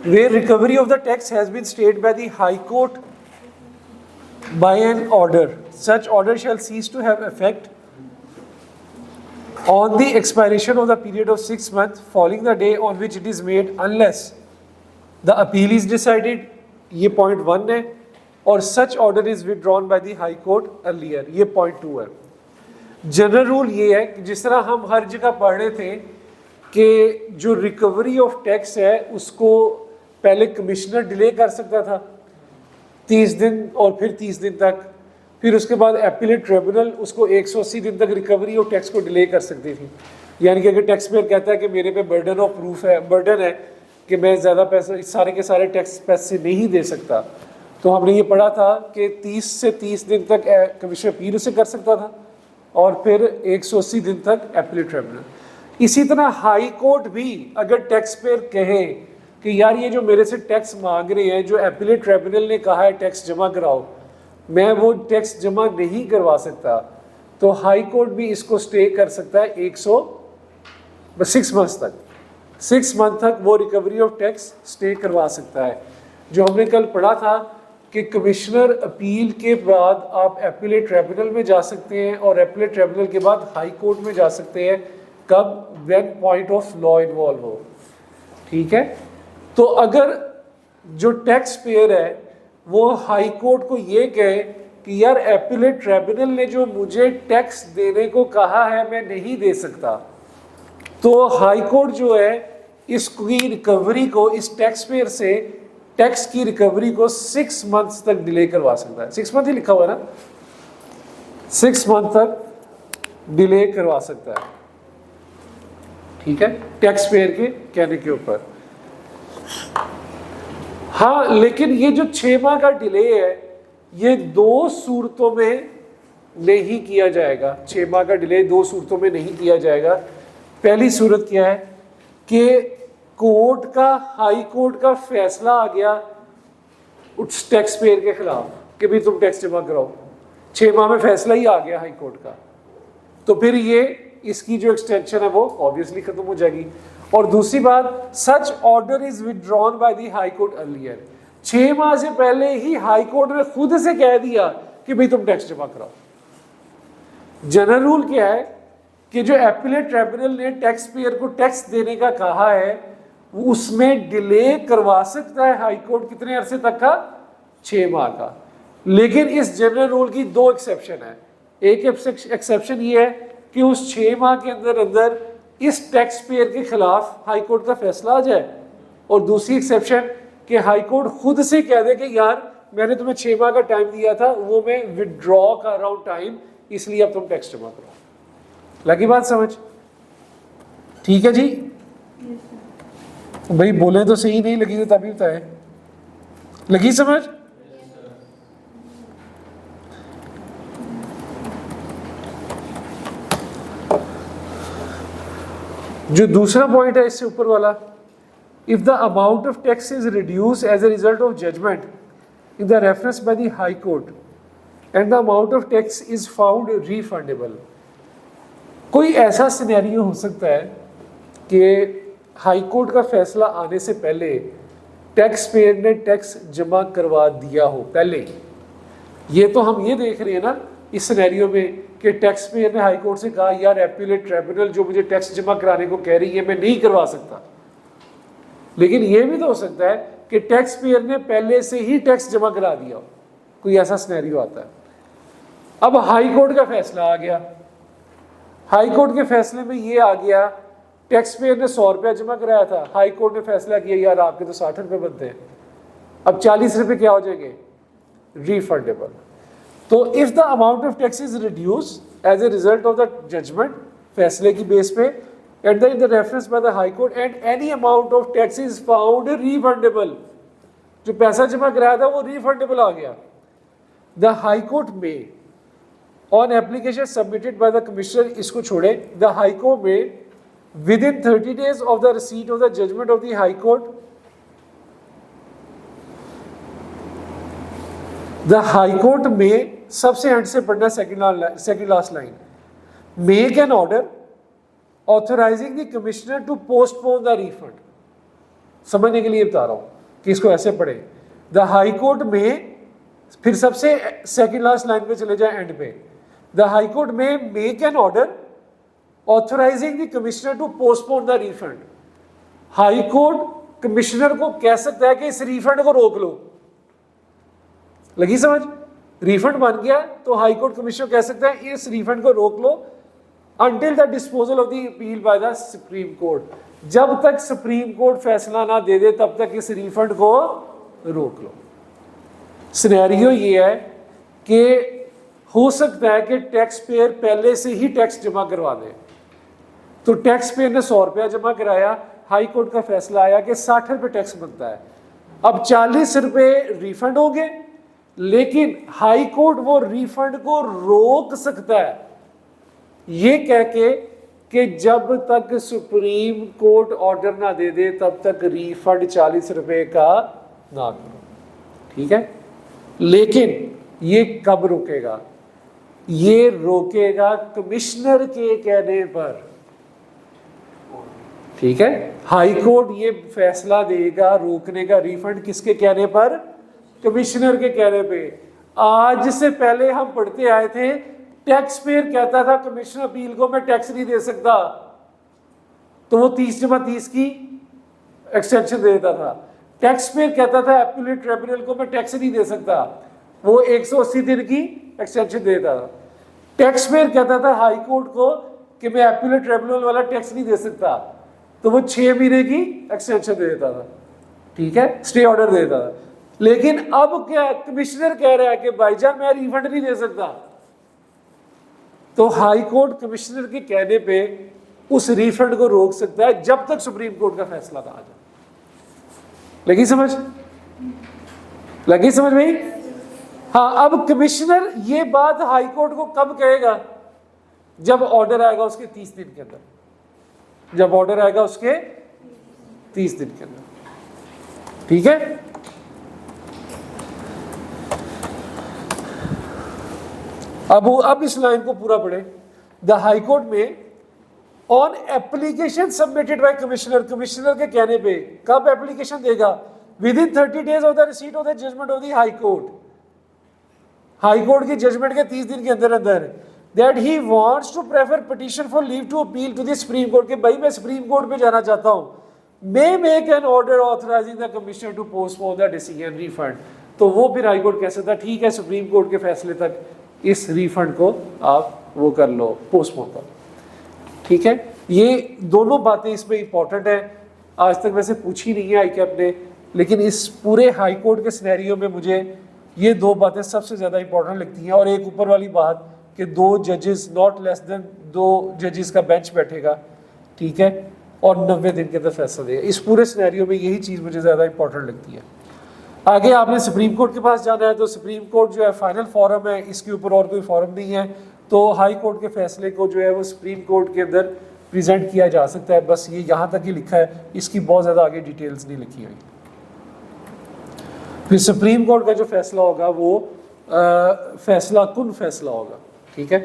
where recovery of the tax has been stayed by the High Court by an order. Such order shall cease to have effect on the expiration of the period of 6 months following the day on which it is made, unless the appeal is decided. ये point 1 है, और such order is withdrawn by the High Court earlier. ये point 2 है. General rule ये है कि जिस तरह हम हर जगह पढ़ रहे थे कि जो रिकवरी ऑफ टैक्स है उसको पहले कमिश्नर डिले कर सकता था 30 दिन और फिर 30 दिन तक, फिर उसके बाद एपीलेट ट्रिब्यूनल उसको 180 दिन तक रिकवरी ऑफ टैक्स को डिले कर सकती थी. यानी कि अगर टैक्स पेयर कहता है कि मेरे पे बर्डन ऑफ प्रूफ है, बर्डन है कि मैं ज़्यादा पैसे सारे के सारे टैक्स पैसे नहीं दे सकता, तो हमने ये पढ़ा था कि 30 से 30 दिन तक कमिश्नर अपील उसे कर सकता था और फिर 180 दिन तक एपीलेट ट्रिब्यूनल. इसी तरह हाई कोर्ट भी अगर टैक्स पेयर कहे कि यार ये जो मेरे से टैक्स मांग रहे हैं, जो एपीलेट ट्रिब्यूनल ने कहा है टैक्स जमा कराओ, मैं वो टैक्स जमा नहीं करवा सकता, तो हाई कोर्ट भी इसको स्टे कर सकता है 6 मंथ्स तक. 6 मंथ तक वो रिकवरी ऑफ टैक्स स्टे करवा सकता है. जो हमने कल पढ़ा था कि कमिश्नर अपील के बाद आप एपीलेट ट्रिब्यूनल में जा सकते हैं और एपीलेट ट्रिब्यूनल के बाद हाई कोर्ट में जा सकते हैं. कब? When point of law involve हो. ठीक है. तो अगर जो टैक्स पेयर है वो हाई कोर्ट को ये कहे कि यार एपीलेट ट्रिब्यूनल ने जो मुझे टैक्स देने को कहा है मैं नहीं दे सकता, तो हाई कोर्ट जो है इसकी रिकवरी को, इस टैक्स पेयर से टैक्स की रिकवरी को 6 मंथ्स तक डिले करवा सकता है. 6 मंथ ही लिखा हुआ है ना, 6 मंथ तक डिले करवा सकता है. ठीक है, टैक्स पेयर के कहने के ऊपर. हाँ, लेकिन ये जो 6 माह का डिले है ये 2 सूरतों में नहीं किया जाएगा. 6 माह का डिले 2 सूरतों में नहीं किया जाएगा. पहली सूरत क्या है कि कोर्ट का, हाई कोर्ट का फैसला आ गया उस टैक्स पेयर के खिलाफ कि भाई तुम टैक्स जमा कराओ. 6 माह में फैसला ही आ गया हाई कोर्ट का, तो फिर ये इसकी जो एक्सटेंशन है वो ऑब्वियसली खत्म हो जाएगी. और दूसरी बात, such order is withdrawn bye the high court earlier. 6 माह से पहले ही हाई कोर्ट ने खुद से कह दिया कि भाई तुम टैक्स जमा कराओ. जनरल रूल क्या है कि जो एपीलेट ट्रिब्यूनल ने टैक्स पेयर को टैक्स देने का कहा है उसमें डिले करवा सकता है हाई कोर्ट. कितने अरसे तक का? 6 माह का. लेकिन इस जनरल रूल की 2 एक्सेप्शन है. एक एक्सेप्शन ये है कि उस 6 माह के अंदर अंदर इस टैक्स पेयर के खिलाफ हाई कोर्ट का फैसला आ जाए, और दूसरी एक्सेप्शन कि हाई कोर्ट खुद से कह दे कि यार मैंने तुम्हें 6 माह का टाइम दिया था, वो मैं विड्रॉ कर रहा हूं टाइम, इसलिए अब तुम टैक्स जमा करो. लगी बात समझ? ठीक है जी. भाई बोले तो सही, नहीं लगी तो तभी बताए. लगी समझ? जो दूसरा पॉइंट है इससे ऊपर वाला, if the amount of tax is reduce as a result of judgement in the reference by the high court and the amount of tax is found refundable. कोई ऐसा सिनेरियो हो सकता है कि हाई कोर्ट का फैसला आने से पहले टैक्स पेयर ने टैक्स जमा करवा दिया हो पहले. ये तो हम ये देख रहे हैं ना इस सिनेरियो में कि टैक्स पेयर ने हाई कोर्ट से कहा यार एपीलेट ट्रिब्यूनल जो मुझे टैक्स जमा कराने को कह रही है मैं नहीं करवा सकता. लेकिन ये भी तो हो सकता है कि टैक्स पेयर ने पहले से ही टैक्स जमा करा दिया हो. कोई ऐसा सिनेरियो आता है. अब हाई कोर्ट का फैसला आ गया. हाई कोर्ट के फैसले में ये आ गया टैक्स पेयर ने 100 रुपया जमा कराया था, हाई कोर्ट ने फैसला किया यार आपके तो 60 रुपये बनते हैं, अब 40 रुपये क्या हो जाएंगे? रिफंडेबल. तो if the amount of tax is reduce as a result of the judgement, फैसले की बेस पे, at the reference by the high court and any amount of tax is found refundable, जो पैसा जमा कराया था वो रिफंडेबल आ गया. द हाई कोर्ट में on application submitted by the commissioner, इसको छोड़े, द हाई कोर्ट में within 30 days of the receipt of the judgment of the high court, the high court may, सबसे एंड से पढ़ना second last line, make an order authorizing the commissioner to postpone the refund. समझने के लिए बता रहा हूं, कि इसको ऐसे पढ़े, द हाई कोर्ट में, फिर सबसे सेकंड लास्ट लाइन पे चले जाए एंड पे, द हाई कोर्ट में make an order authorising the commissioner to postpone the refund. High court commissioner को कह सकता है कि इस रिफंड को रोक लो। लगी समझ? रिफंड बन गया तो हाई कोर्ट कमिश्नर कह सकता है इस रिफंड को रोक लो until the disposal of the appeal by the supreme Court. जब तक सुप्रीम कोर्ट फैसला ना दे दे तब तक इस रिफंड को रोक लो। सिनेरियो ये है कि हो सकता है कि टैक्स पेयर पहले से ही टैक्स जमा करवा दे, तो टैक्स पेयर ने 100 रुपया जमा कराया, हाई कोर्ट का फैसला आया कि 60 रुपये टैक्स बनता है, अब 40 रुपये रिफंड होंगे, लेकिन हाई कोर्ट वो रिफंड को रोक सकता है ये कह के कि जब तक सुप्रीम कोर्ट ऑर्डर ना दे दे तब तक रिफंड 40 रुपये का ना करो। ठीक है, लेकिन ये कब रोकेगा? ये रोकेगा कमिश्नर के कहने पर। ठीक है, हाई कोर्ट ये फैसला देगा रोकने का रिफंड किसके कहने पर? कमिश्नर के कहने पे। आज से पहले हम पढ़ते आए थे टैक्स पेयर कहता था कमिश्नर अपील को मैं टैक्स नहीं दे सकता, तो वो 30/30 की एक्सटेंशन दे देता था। टैक्स पेयर कहता था एपीलेट ट्रिब्यूनल को मैं टैक्स नहीं दे सकता, वो 180 दिन की एक्सटेंशन दे देता था। टैक्स पेयर कहता था हाई कोर्ट को कि मैं एपीलेट ट्रिब्यूनल वाला टैक्स नहीं दे सकता, तो वो 6 महीने की एक्सटेंशन दे देता था। ठीक है, स्टे ऑर्डर दे देता था। लेकिन अब क्या कमिश्नर कह रहा है कि भाईजान मैं रिफंड नहीं दे सकता, तो हाई कोर्ट कमिश्नर के कहने पे उस रिफंड को रोक सकता है जब तक सुप्रीम कोर्ट का फैसला ना आ जाए। लगी समझ? लगी समझ भाई? हाँ, अब कमिश्नर ये बात हाई कोर्ट को कब कहेगा? जब ऑर्डर आएगा उसके 30 दिन के अंदर। जब ऑर्डर आएगा उसके 30 दिन के अंदर। ठीक है, अब इस लाइन को पूरा पढ़े। द हाई कोर्ट में on application submitted by commissioner, commissioner के कहने पे कब एप्लीकेशन देगा? Within 30 days of the receipt of the judgement of the high court. High court की जजमेंट के 30 दिन के अंदर अंदर that he wants to prefer petition for leave to appeal to the supreme court, के भाई मैं सुप्रीम कोर्ट पे जाना चाहता हूं, may make an order authorising the commissioner to postpone the decision refund. तो वो फिर हाई कोर्ट कह सकता है ठीक है सुप्रीम कोर्ट के फैसले तक इस रिफंड को आप वो कर लो, पोस्टपोन कर लो। ठीक है, ये दोनों बातें इसमें इंपॉर्टेंट है। आज तक वैसे पूछी नहीं है आईकैप ने, लेकिन इस पूरे हाई कोर्ट के सिनेरियो में मुझे ये 2 बातें सबसे ज़्यादा इंपॉर्टेंट लगती हैं। और एक ऊपर वाली बात कि 2 जजेस, नॉट लेस देन 2 जजेस का बेंच बैठेगा, ठीक है, और 90 दिन के अंदर फैसला देगा। इस पूरे सिनेरियो में यही चीज़ मुझे ज़्यादा इंपॉर्टेंट लगती है। आगे आपने सुप्रीम कोर्ट के पास जाना है, तो सुप्रीम कोर्ट जो है फाइनल फॉरम है, इसके ऊपर और कोई फॉरम नहीं है, तो हाई कोर्ट के फैसले को जो है वो सुप्रीम कोर्ट के अंदर प्रेजेंट किया जा सकता है। बस ये यहाँ तक ही लिखा है, इसकी बहुत ज़्यादा आगे डिटेल्स नहीं लिखी हुई। फिर सुप्रीम कोर्ट का जो फैसला होगा वो फैसला कुन फैसला होगा। ठीक है,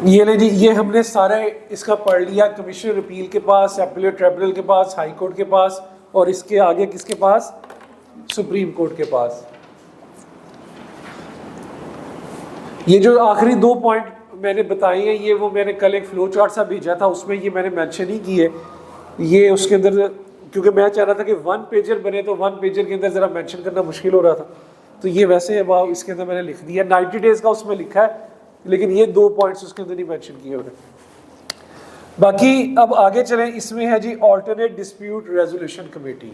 ये ले जी, ये हमने सारे इसका पढ़ लिया। कमिश्नर अपील के पास, एपीलेट ट्रिब्यूनल के पास, हाई कोर्ट के पास, और इसके आगे किसके पास? सुप्रीम कोर्ट के पास। ये जो आखिरी 2 पॉइंट मैंने बताए हैं, ये वो मैंने कल एक फ्लो चार्ट सा भेजा था, उसमें ये मैंने मेंशन ही की है। ये उसके अंदर, क्योंकि मैं चाह रहा था कि 1 पेजर बने, तो 1 पेजर के अंदर ज़रा मेंशन करना मुश्किल हो रहा था, तो ये वैसे इसके अंदर मैंने लिख दिया। 90 डेज का उसमें लिखा है, लेकिन ये 2 पॉइंट्स उसके अंदर नहीं मेंशन किए हुए। बाकी अब आगे चलें, इसमें है जी alternate dispute resolution committee,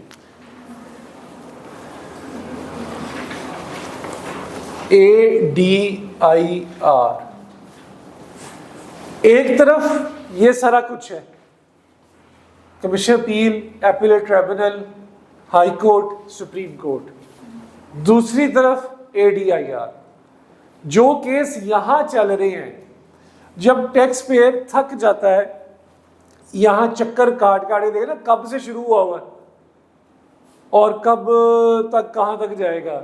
ADIR। एक तरफ ये सारा कुछ है, commissioner appeal, appellate tribunal, High Court, Supreme Court. दूसरी तरफ ADIR, जो केस यहां चल रहे हैं, जब टैक्स पेयर थक जाता है, यहां चक्कर काट देगा ना, कब से शुरू हुआ हुआ और कब तक कहां तक जाएगा,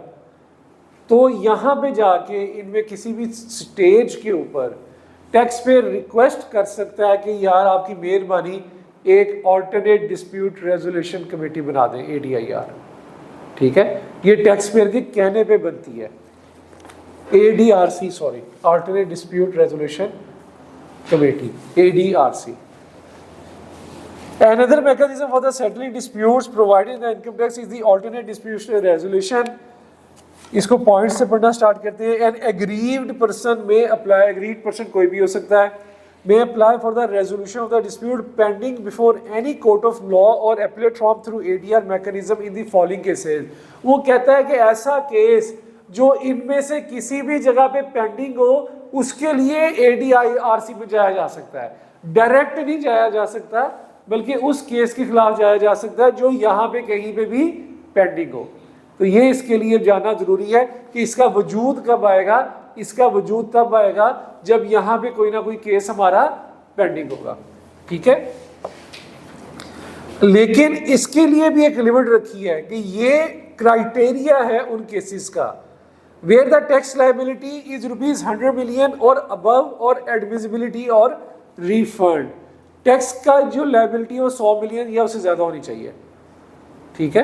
तो यहां पे जाके इनमें किसी भी स्टेज के ऊपर टैक्स पेयर रिक्वेस्ट कर सकता है कि यार आपकी मेहरबानी एक ऑल्टरनेट डिस्प्यूट रेजोल्यूशन कमेटी बना दें, ADIR। ठीक है, ये टैक्स पेयर के कहने पे बनती है, ADRC, sorry, alternate dispute resolution committee, ADRC। Another mechanism for the settling disputes provided in the income tax is the alternate dispute resolution। इसको पॉइंट से पढ़ना स्टार्ट करते हैं। एन एग्रीव्ड पर्सन में अप्लाई, एग्रीड पर्सन कोई भी हो सकता है, may apply for the resolution of the dispute pending before any court of law or appellate form through ADR mechanism in the following cases। वो कहता है कि ऐसा केस जो इनमें से किसी भी जगह पे पेंडिंग हो उसके लिए ADIRC में जाया जा सकता है। डायरेक्ट नहीं जाया जा सकता, बल्कि उस केस के खिलाफ जाया जा सकता है जो यहाँ पे कहीं पे भी पेंडिंग हो। तो ये इसके लिए जानना जरूरी है कि इसका वजूद कब आएगा। इसका वजूद तब आएगा जब यहाँ पे कोई ना कोई केस हमारा पेंडिंग होगा। ठीक है, लेकिन इसके लिए भी एक लिमिट रखी है कि ये क्राइटेरिया है उन केसेस का where the tax liability is ₹100 million और अबव और एडमिसिबिलिटी और रिफंड। टैक्स का जो लायबिलिटी हो 100 मिलियन या उससे ज्यादा होनी चाहिए। ठीक है,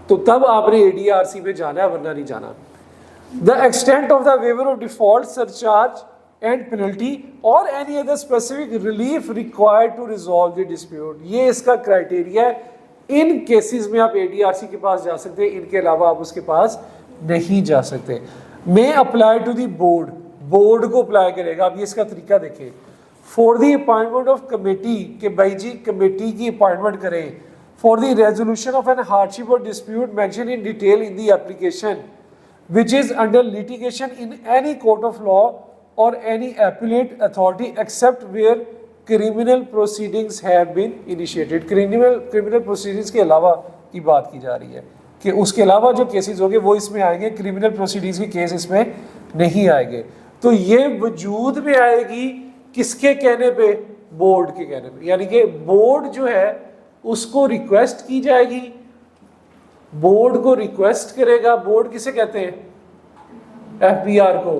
तो तब आपने ADRC पे जाना है, वरना नहीं जाना। The extent of the waiver of default, surcharge and penalty or any other specific relief required to resolve the dispute, ये इसका क्राइटेरिया है। इन केसेस में आप ADRC के पास जा सकते हैं, इनके अलावा आप उसके पास नहीं जा सकते। May apply to the board, board को अप्लाई करेगा। अब ये इसका तरीका देखें। For the appointment of committee, के भाई जी कमेटी की अपॉइंटमेंट करें। For the resolution of an hardship or dispute mention in detail in the application which is under litigation in any court of law or any appellate authority except where criminal proceedings have been initiated। criminal proceedings के अलावा की बात की जा रही है कि उसके अलावा जो केसेस होंगे वो इसमें आएंगे, क्रिमिनल प्रोसीडिंग्स के केस इसमें नहीं आएंगे। तो ये वजूद में आएगी किसके कहने पे? बोर्ड के कहने पे। यानी कि बोर्ड जो है उसको रिक्वेस्ट की जाएगी, बोर्ड को रिक्वेस्ट करेगा। बोर्ड किसे कहते हैं? FBR को।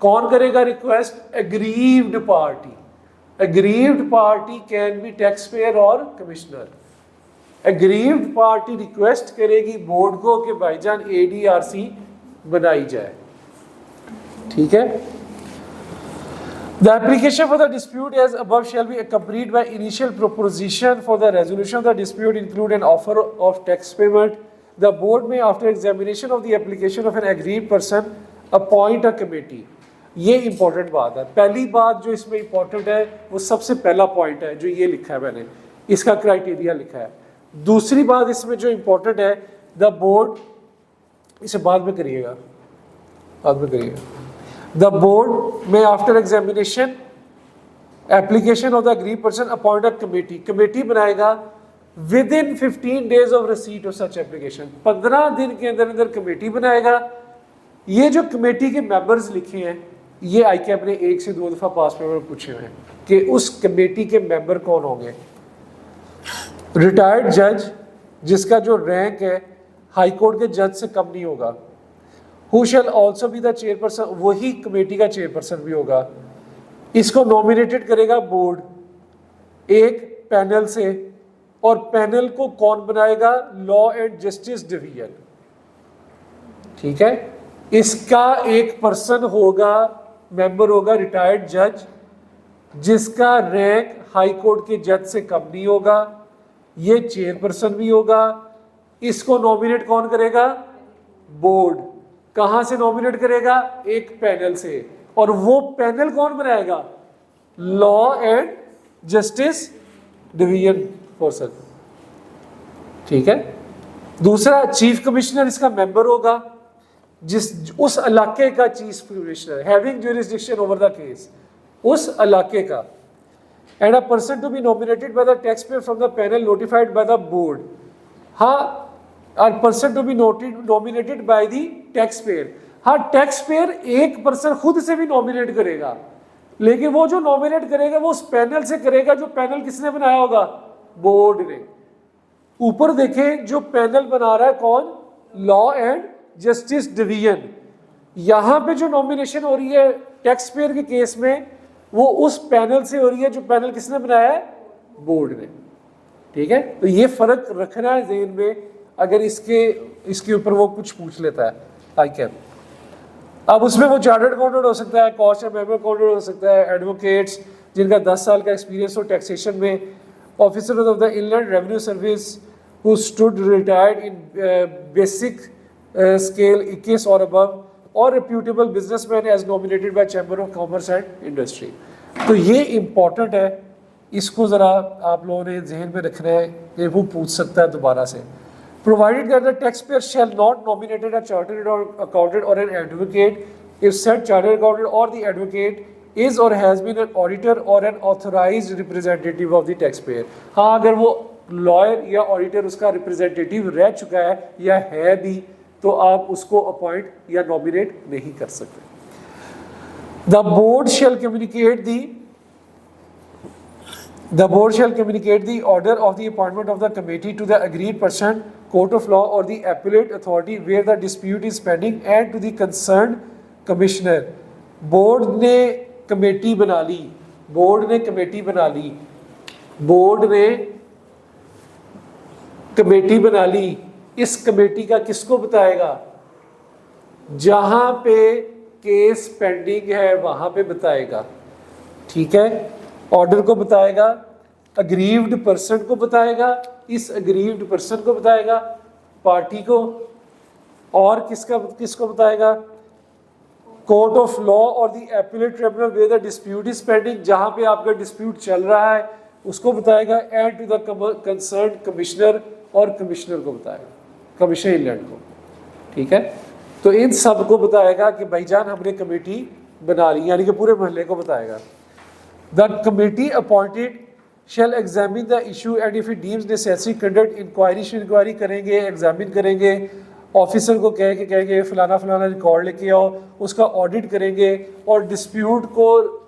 कौन करेगा request? Aggrieved party. Aggrieved party can be tax payer और कमिश्नर। एग्रीव्ड पार्टी रिक्वेस्ट करेगी बोर्ड को कि भाईजान ADRC बनाई जाए। ठीक है, The application for the dispute as above shall be accompanied by initial proposition for the resolution of the dispute include an offer of tax payment. The board may, after examination of the application of an aggrieved person, appoint a committee. ये important बात है। पहली बात जो इसमें important है वो सबसे पहला point है जो ये लिखा है मैंने, इसका criteria लिखा है। दूसरी बात इसमें जो important है, the board, इसे बाद में करिएगा, बाद में करिएगा। The board may, after examination application of the aggrieved person, appoint a committee। committee बनाएगा within 15 days of receipt of such application। 15 दिन के अंदर अंदर कमेटी बनाएगा। ये जो कमेटी के मेंबर्स लिखे हैं ये ICAP ने 1 से 2 दफा पास पेपर पूछे हुए हैं कि उस कमेटी के मेंबर कौन होंगे। रिटायर्ड जज जिसका जो रैंक है हाई कोर्ट के जज से कम नहीं होगा। Who shall also be the chairperson, वही कमेटी का चेयरपर्सन भी होगा। इसको नॉमिनेटेड करेगा बोर्ड एक पैनल से, और पैनल को कौन बनाएगा? Law and justice division. ठीक है, इसका एक पर्सन होगा, मेंबर होगा रिटायर्ड जज जिसका रैंक हाई कोर्ट के जज से कम नहीं होगा। ये चेयरपर्सन भी होगा। इसको नॉमिनेट कौन करेगा? बोर्ड। कहां से नॉमिनेट करेगा? एक पैनल से। और वो पैनल कौन बनाएगा? Law and justice division person. ठीक है, दूसरा चीफ कमिश्नर इसका मेंबर होगा, जिस उस इलाके का chief commissioner, having jurisdiction over the case, उस इलाके का। And a person to be nominated by the tax payer from the panel notified by the board. हाँ, a person to be nominated by the taxpayer। हाँ, tax payer एक person खुद से भी nominate करेगा, लेकिन वो जो नॉमिनेट करेगा वो उस पैनल से करेगा जो पैनल किसने बनाया होगा? बोर्ड ने। ऊपर देखें जो पैनल बना रहा है कौन? Law and justice division. यहां पे जो नॉमिनेशन हो रही है टैक्स पेयर के केस में वो उस पैनल से हो रही है जो पैनल किसने बनाया है? बोर्ड ने, ठीक है। तो ये फ़र्क रखना है ज़हन में, अगर इसके ऊपर वो कुछ पूछ लेता है आई कैन। अब उसमें वो चार्टर्ड अकाउंटेंट हो सकता है, कॉस्ट एंड मेमो अकाउंटेंट हो सकता है, एडवोकेट्स जिनका 10 साल का एक्सपीरियंस हो टैक्सेशन में, officer of the Inland Revenue Service who stood retired in basic scale 21 और अबव, और reputable businessman as nominated by chamber of commerce and industry. तो ये इम्पॉर्टेंट है, इसको ज़रा आप लोगों ने जहन में रखना है कि वो पूछ सकता है दोबारा से। Provided that the tax payer shall not nominated a chartered accountant or an advocate if said chartered accountant or the advocate is or has been an auditor or an authorised representative of the tax payer. हाँ, अगर वो lawyer या auditor उसका representative रह चुका है या है भी, तो आप उसको अपॉइंट या नॉमिनेट नहीं कर सकते। The board shall communicate the order of the appointment of the committee to the agreed person, court of law or the appellate authority where the dispute is pending and to the concerned commissioner। Board ने committee बना ली, इस committee का किसको बताएगा? जहां पे case pending है वहां पे बताएगा, ठीक है। ऑर्डर को बताएगा, अग्रीव्ड पर्सन को बताएगा, इस अग्रीव्ड पर्सन को बताएगा, पार्टी को, और किसको बताएगा? कोर्ट ऑफ लॉ और the appellate tribunal where the dispute is pending, जहां पे आपका डिस्प्यूट चल रहा है उसको बताएगा, and to the concerned commissioner, और कमिश्नर को बताएगा, कमिश्नर इंग्लैंड को, ठीक है। तो इन सब को बताएगा कि भाईजान हमने कमेटी बना ली, यानी कि पूरे मोहल्ले को बताएगा। The committee appointed shall examine the issue and if it deems necessary conduct inquiry करेंगे, एग्जामिन करेंगे, ऑफिसर को कहेंगे फलाना रिकॉर्ड लेके आओ, उसका ऑडिट करेंगे, और डिस्प्यूट को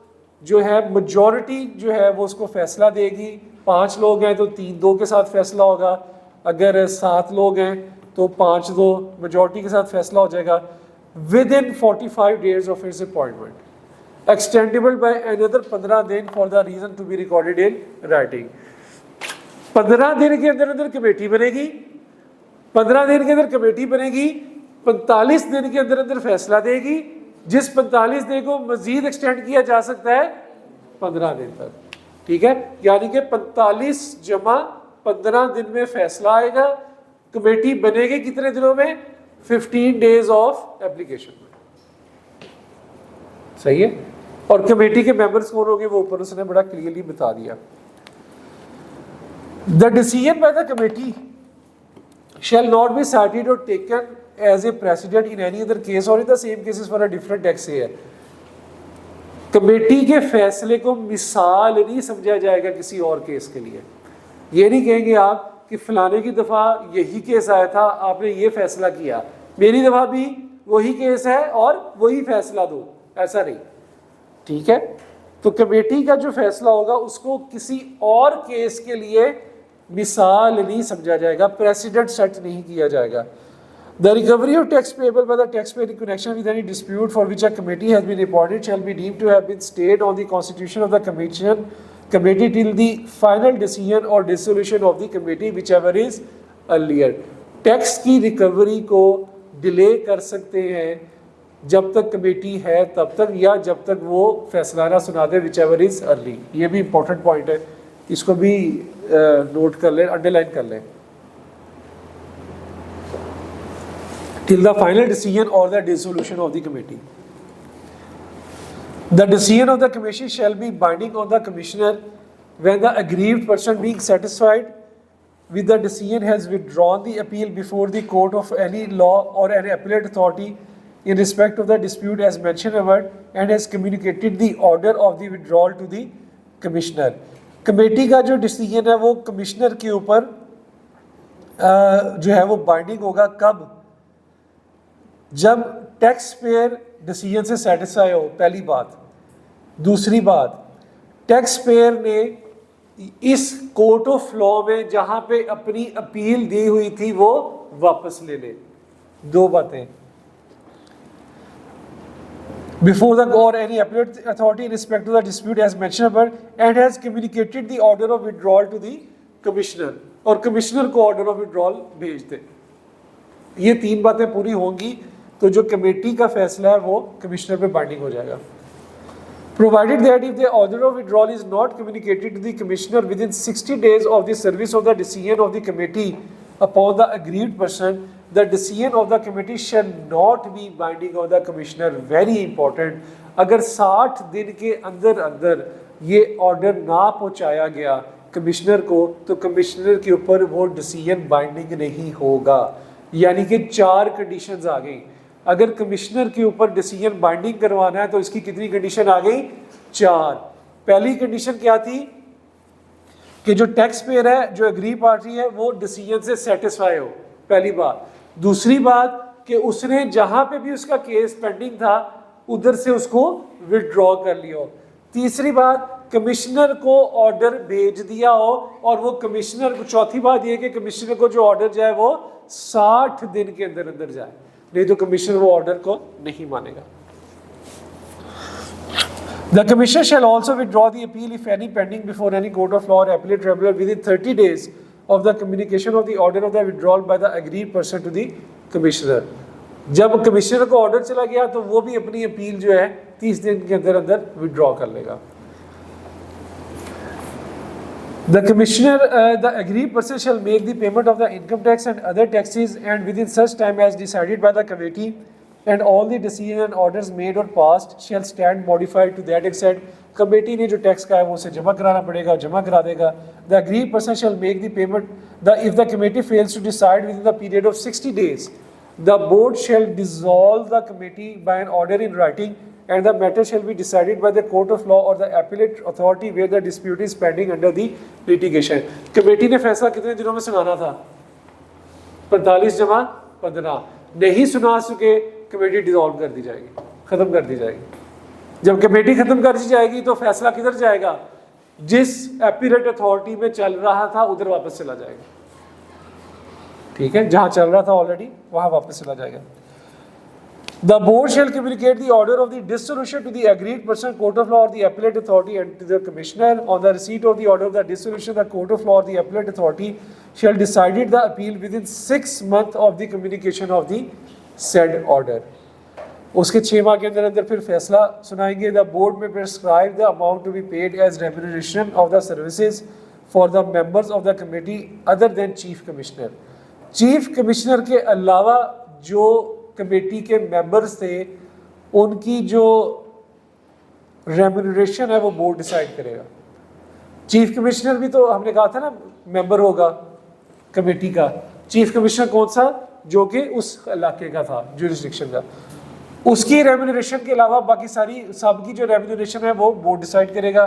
जो है मेजॉरिटी जो है वो उसको फैसला देगी। 5 लोग हैं तो 3-2 के साथ फैसला होगा, अगर 7 लोग हैं तो 5-2 मेजॉरिटी के साथ फैसला हो जाएगा। Within 45 days of its appointment, extendable by another 15 दिन for the reason to be recorded in writing. 15 दिन के अंदर कमेटी बनेगी, 15 दिन के अंदर कमेटी बनेगी, 45 दिन के अंदर फैसला देगी, जिस 45 दिन को मजीद एक्सटेंड किया जा सकता है 15 दिन तक, ठीक है। यानी कि 45 जमा 15 दिन में फैसला आएगा। कमेटी बनेगी कितने दिनों में? 15 डेज ऑफ एप्लीकेशन में, सही है। और कमेटी के मेंबर्स कौन होंगे वो ऊपर उसने बड़ा क्लियरली बता दिया। The decision by the committee shall not be cited or taken as a precedent in any other case or in the same cases for a different tax year। Committee के फैसले को मिसाल नहीं समझा जाएगा किसी और केस के लिए। ये नहीं कहेंगे आप कि फलाने की दफ़ा यही केस आया था, आपने ये फैसला किया, मेरी दफ़ा भी वही केस है और वही फैसला दो, ऐसा नहीं, ठीक है। तो कमेटी का जो फैसला होगा उसको किसी और केस के लिए मिसाल नहीं समझा जाएगा, प्रेसिडेंट सेट नहीं किया जाएगा। The recovery of tax payable by the tax payer in connection with any dispute for which a committee has been appointed shall be deemed to have been stayed on the constitution of the committee till the final decision or dissolution of the committee whichever is earlier. Tax की recovery को delay कर सकते हैं जब तक committee है तब तक, या जब तक वो फैसला ना सुना दे, व्हिचएवर इज अर्ली। ये भी इंपॉर्टेंट पॉइंट है, इसको भी नोट कर लें, अंडरलाइन कर लें। टिल द फाइनल डिसीजन और the dissolution of the committee. The decision of the committee shall be binding on the commissioner when the aggrieved person being satisfied with the decision has withdrawn the appeal before the court of any law or an appellate authority in respect of the dispute as mentioned above and has communicated the order of the withdrawal to the commissioner। Committee का जो decision है वो commissioner के ऊपर जो है वो binding होगा कब? जब टैक्स पेयर डिसीजन से सेटिस्फाई हो, पहली बात। दूसरी बात, टैक्स पेयर ने इस कोर्ट ऑफ लॉ में जहां पे अपनी अपील दी हुई थी वो वापस ले ले। 2 बातें। before the or any appellate authority in respect to the dispute as mentioned above and has communicated the order of withdrawal to the commissioner, और कमिश्नर को ऑर्डर ऑफ विड्रॉल भेज दे। ये तीन बातें पूरी होंगी तो जो कमेटी का फैसला है वो कमिश्नर पे बाइंडिंग हो जाएगा। Provided that if the order of withdrawal is not communicated to the commissioner within 60 days of the service of the decision of the committee upon the aggrieved person, the decision of the committee shall not be binding on the commissioner. Very important. अगर 60 दिन के अंदर अंदर ये order ना पहुंचाया गया commissioner को तो कमिश्नर के ऊपर वो डिसीजन बाइंडिंग नहीं होगा। यानी कि 4 कंडीशंस आ गई। अगर कमिश्नर के ऊपर डिसीजन बाइंडिंग करवाना है तो इसकी कितनी कंडीशन आ गई? 4। पहली कंडीशन क्या थी कि जो टैक्स पेयर है, जो एग्री पार्टी है, वो डिसीजन से सेटिस्फाई हो, पहली बात। दूसरी बात कि उसने जहां पे भी उसका केस पेंडिंग था उधर से उसको विड्रॉ कर लिया हो। तीसरी बात कमिश्नर को ऑर्डर भेज दिया हो और वो कमिश्नर को, चौथी बात ये कि कमिश्नर को जो ऑर्डर जाए वो 60 दिन के अंदर अंदर जाए, नहीं तो कमिश्नर वो ऑर्डर को नहीं मानेगा। The commissioner shall also withdraw the appeal if any pending before any court of law or appellate tribunal within 30 days of the communication of the order of the withdrawal by the aggrieved person to the commissioner. जब commissioner को order चला गया तो वो भी अपनी appeal जो है 30 दिन के अंदर अंदर विड्रॉ कर लेगा। The commissioner, the aggrieved person shall make the payment of the income tax and other taxes and within such time as decided by the committee, and all the decisions and orders made or passed shall stand modified to that extent. Committee ने जो tax का है वो उसे जमा कराना पड़ेगा, जमा करा देगा। The aggrieved person shall make the payment. If the committee fails to decide within the period of 60 days, the board shall dissolve the committee by an order in writing, and the matter shall be decided by the court of law or the appellate authority where the dispute is pending under the litigation. Committee ने फैसला कितने दिनों में सुनाना था? 45 जमा 15। नहीं सुना सके कमेटी डिसॉल्व कर दी जाएगी, खत्म कर दी जाएगी। जब कमेटी खत्म कर दी जाएगी तो फैसला किधर जाएगा? जिस एपीलेट अथॉरिटी में चल रहा था उधर वापस चला जाएगा। ठीक है, जहां चल रहा था ऑलरेडी वहां वापस चला जाएगा। The board shall communicate the order of the dissolution to the aggrieved person, court of law or the appellate authority, and to the commissioner. On the receipt of the order of the dissolution, the court of law or the appellate authority shall decide the appeal within 6 months of the communication of the said order. उसके 6 माह के अंदर अंदर फिर फैसला सुनाएंगे। The board may prescribe the amount to be paid as remuneration of the services for the members of the committee other than chief commissioner. Chief commissioner के अलावा जो कमेटी के मेंबर्स थे उनकी जो रेम्यूनरेशन है वो बोर्ड डिसाइड करेगा। चीफ कमिश्नर भी तो हमने कहा था ना मेंबर होगा कमेटी का। चीफ कमिश्नर कौन सा? जो कि उस इलाके का था, जुरिस्डिक्शन का। उसकी रेम्यूनरेशन के अलावा बाकी सारी सबकी जो रेम्यूनरेशन है वो बोर्ड डिसाइड करेगा।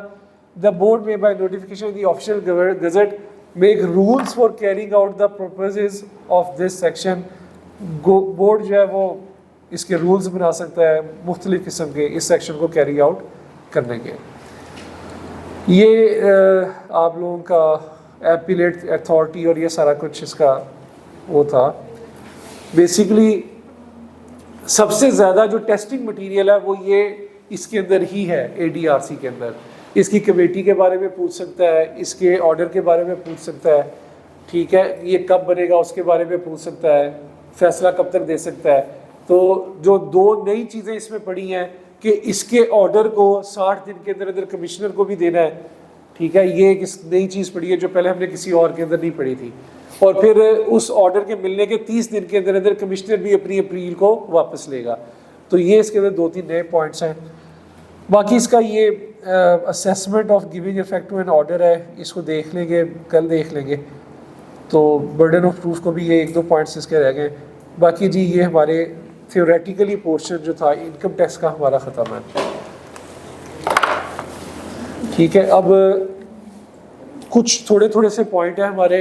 द बोर्ड में by notification the official gazette make rules for carrying out the purposes of this section. Board जो है वो इसके रूल्स बना सकता है मुख्तलिफ किस्म के इस सेक्शन को कैरी आउट करने के। ये आप लोगों का एपीलेट अथॉरिटी और ये सारा कुछ इसका वो था। बेसिकली सबसे ज़्यादा जो टेस्टिंग मटेरियल है वो ये इसके अंदर ही है, एडीआरसी के अंदर। इसकी कमेटी के बारे में पूछ सकता है, इसके ऑर्डर के बारे में पूछ सकता है, ठीक है, ये कब बनेगा उसके बारे में पूछ सकता है, फैसला कब तक दे सकता है। तो जो 2 नई चीज़ें इसमें पड़ी हैं कि इसके ऑर्डर को 60 दिन के अंदर अंदर कमिश्नर को भी देना है, ठीक है, ये एक नई चीज़ पड़ी है जो पहले हमने किसी और के अंदर नहीं पड़ी थी। और फिर उस ऑर्डर के मिलने के 30 दिन के अंदर अंदर कमिश्नर भी अपनी अपील को वापस लेगा। तो ये इसके अंदर 2-3 नए पॉइंट्स हैं। बाकी इसका ये assessment of giving effect to an order है, इसको देख लेंगे, कल देख लेंगे। तो बर्डन ऑफ प्रूफ को भी ये 1-2 पॉइंट्स इसके रह गए। बाकी जी ये हमारे थियोरेटिकली पोर्शन जो था इनकम टैक्स का हमारा ख़त्म है। ठीक है, अब कुछ थोड़े थोड़े से पॉइंट है हमारे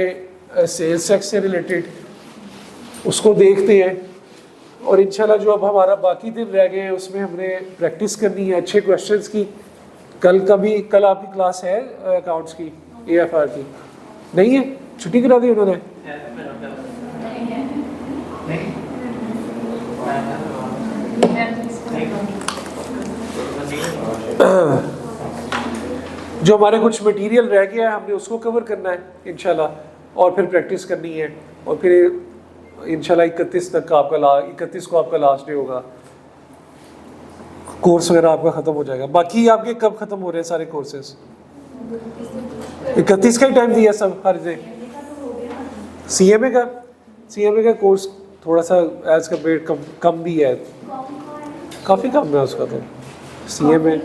सेल्स टैक्स से रिलेटेड, उसको देखते हैं। और इंशाल्लाह जो अब हमारा बाकी दिन रह गए हैं उसमें हमने प्रैक्टिस करनी है अच्छे क्वेश्चंस की। कल आपकी क्लास है अकाउंट्स की, AFR की नहीं है? छुट्टी करा दी उन्होंने? जो हमारे कुछ मटेरियल रह गया है हमने उसको कवर करना है इंशाल्लाह, और फिर प्रैक्टिस करनी है, और फिर इंशाल्लाह 31 तक का आपका 31 को आपका लास्ट डे होगा, कोर्स वगैरह आपका ख़त्म हो जाएगा। बाकी आपके कब ख़त्म हो रहे हैं सारे कोर्सेज? 31 का ही टाइम दिया सब हर डे। CMA का कोर्स थोड़ा सा एज कम्पेयर कम भी है, काफ़ी कम है उसका। तो CMA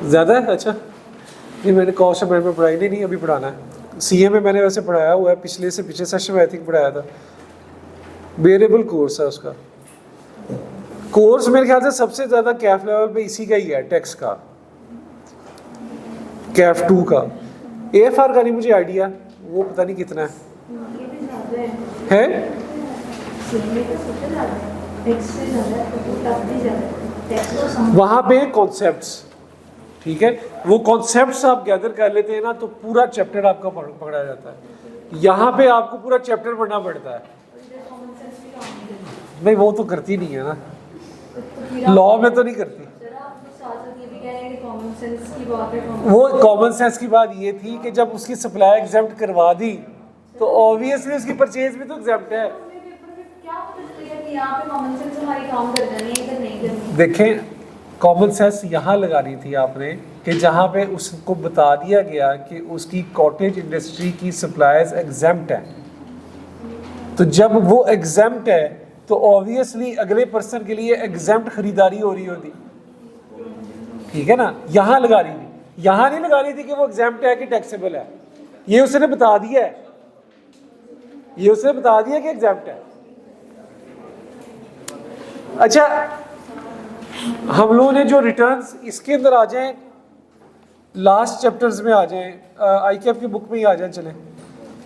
ज़्यादा है? अच्छा, नहीं मैंने कॉस्ट मैनेजमेंट पढ़ाई नहीं अभी पढ़ाना है। CMA मैंने वैसे पढ़ाया हुआ है, पिछले सेशन में आई थिंक पढ़ाया था। वेरिएबल कोर्स है उसका। कोर्स मेरे ख्याल से सबसे ज़्यादा कैफ लेवल पे इसी का ही है, टैक्स का, कैफ 2 का। AFR का नहीं मुझे आइडिया, वो पता नहीं कितना है? वहाँ पे कॉन्सेप्ट्स, ठीक है, वो कॉन्सेप्ट्स आप गैदर कर लेते हैं ना तो पूरा चैप्टर आपका पकड़ा जाता है। यहाँ पे आपको पूरा चैप्टर पढ़ना पड़ता है। नहीं वो तो करती नहीं है ना, लॉ में तो नहीं करती। वो कॉमन सेंस की बात ये थी कि जब उसकी सप्लाई एग्जेम्प्ट करवा दी तो ऑब्वियसली उसकी परचेज भी तो एग्जेम्प्ट है। देखें, कॉमन सेंस यहाँ लगानी थी आपने कि जहाँ पे उसको बता दिया गया कि उसकी कॉटेज इंडस्ट्री की सप्लाईज एग्जेम्प्ट है, तो जब वो एग्जेम्प्ट है तो ऑब्वियसली अगले पर्सन के लिए एग्जेम्प्ट खरीदारी हो रही होती, ठीक है ना। यहाँ लगा रही थी, यहाँ नहीं लगा रही थी कि वो एग्जेम्प्ट है कि टैक्सेबल है। ये उसने बता दिया है, ये उसने बता दिया कि एग्जेम्प्ट है। अच्छा, हम लोगों ने जो रिटर्न्स इसके अंदर आ जाएं, लास्ट चैप्टर्स में आ जाएं, ICAP की बुक में ही आ जाएं। चलें,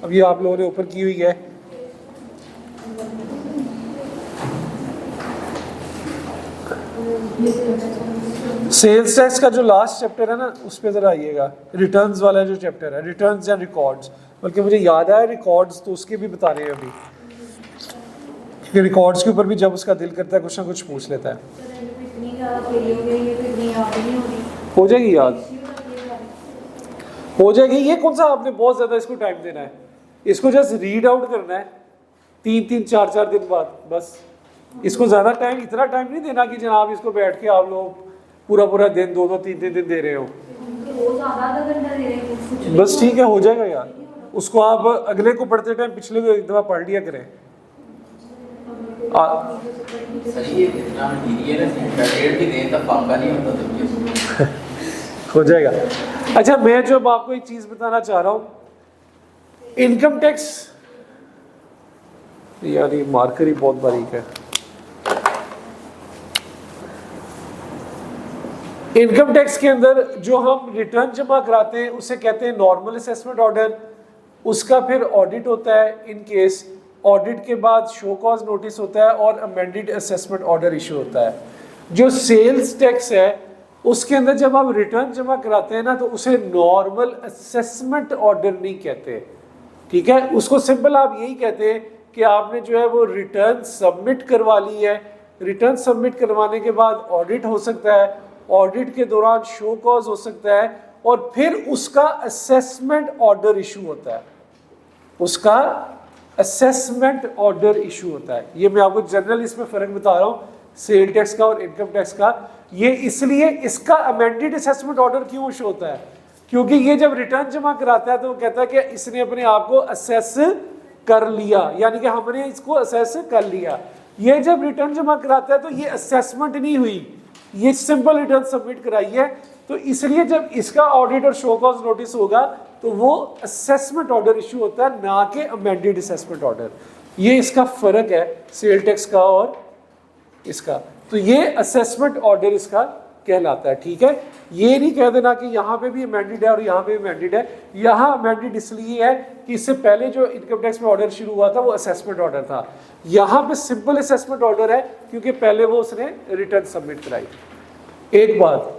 अब ये आप लोगों ने ऊपर की हुई है। सेल्स टैक्स का जो लास्ट चैप्टर है ना उस पे जरा आइएगा, रिटर्न्स वाला जो चैप्टर है, रिटर्न्स या रिकॉर्ड्स, बल्कि मुझे याद आया रिकॉर्ड्स तो उसके भी बता रहे हैं अभी, क्योंकि रिकॉर्ड्स के ऊपर भी जब उसका दिल करता है कुछ ना कुछ पूछ लेता है। हो जाएगी याद, हो जाएगी। ये कौन सा आपने बहुत ज़्यादा इसको टाइम देना है, इसको जस्ट रीड आउट करना है 3-3 4-4 दिन बाद, बस। इसको ज़्यादा टाइम, इतना टाइम नहीं देना कि जनाब इसको बैठ के आप लोग पूरा दिन 2-2 3-3 दिन दे रहे हो। बस ठीक है, हो जाएगा यार। उसको आप अगले को पढ़ते टाइम पिछले को एक दफ़ा पढ़ लिया करें। हो जाएगा। अच्छा, मैं जो अब आपको एक चीज़ बताना चाह रहा हूँ, इनकम टैक्स, यार ये मार्कर ही बहुत बारीक है। इनकम टैक्स के अंदर जो हम रिटर्न जमा कराते हैं उसे कहते हैं नॉर्मल असेसमेंट ऑर्डर। उसका फिर ऑडिट होता है इन केस, ऑडिट के बाद शो कॉज नोटिस होता है और अमेंडेड असेसमेंट ऑर्डर इशू होता है। जो सेल्स टैक्स है उसके अंदर जब आप रिटर्न जमा कराते हैं ना तो उसे नॉर्मल असेसमेंट ऑर्डर नहीं कहते, ठीक है। उसको सिंपल आप यही कहते हैं कि आपने जो है वो रिटर्न सबमिट करवा ली है, रिटर्न सबमिट करवाने के बाद ऑडिट हो सकता है, ऑडिट के दौरान शो कॉज हो सकता है और फिर उसका असेसमेंट ऑर्डर इशू होता है, उसका असेसमेंट ऑर्डर इशू होता है। ये मैं आपको जनरल इसमें फ़र्क बता रहा हूँ सेल टैक्स का और इनकम टैक्स का। ये इसलिए इसका अमेंडेड असेसमेंट ऑर्डर क्यों इशू होता है, क्योंकि ये जब रिटर्न जमा कराता है तो वो कहता है कि इसने अपने आप को असेस कर लिया, यानी कि हमने इसको असेस कर लिया। ये जब रिटर्न जमा कराता है तो ये असेसमेंट नहीं हुई, ये सिंपल रिटर्न सबमिट कराई है। तो इसलिए जब इसका ऑडिट और शो कॉज नोटिस होगा तो वो असेसमेंट ऑर्डर इशू होता है, ना कि अमेंडेड असेसमेंट ऑर्डर। ये इसका फ़र्क है सेल टैक्स का और इसका। तो ये असेसमेंट ऑर्डर इसका कहलाता है, ठीक है। ये नहीं कह देना कि यहाँ पे भी अमेंडेड है और यहाँ पे भी अमेंडेड है। यहाँ अमेंडेड इसलिए है कि इससे पहले जो इनकम टैक्स में ऑर्डर शुरू हुआ था वो असेसमेंट ऑर्डर था, यहाँ पे सिंपल असेसमेंट ऑर्डर है क्योंकि पहले वो उसने रिटर्न सबमिट कराई। एक बात।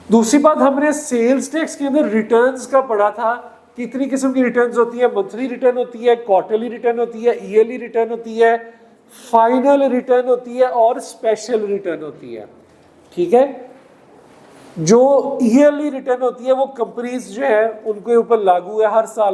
दूसरी बात, हमने सेल्स टैक्स के अंदर रिटर्न्स का पढ़ा था, कितनी किस्म की रिटर्न्स होती है। मंथली रिटर्न होती है, क्वार्टरली रिटर्न होती है, ईयरली रिटर्न होती है, फाइनल रिटर्न होती है और स्पेशल रिटर्न होती है, ठीक है। जो ईयरली रिटर्न होती है वो कंपनीज जो है उनके ऊपर लागू है, हर साल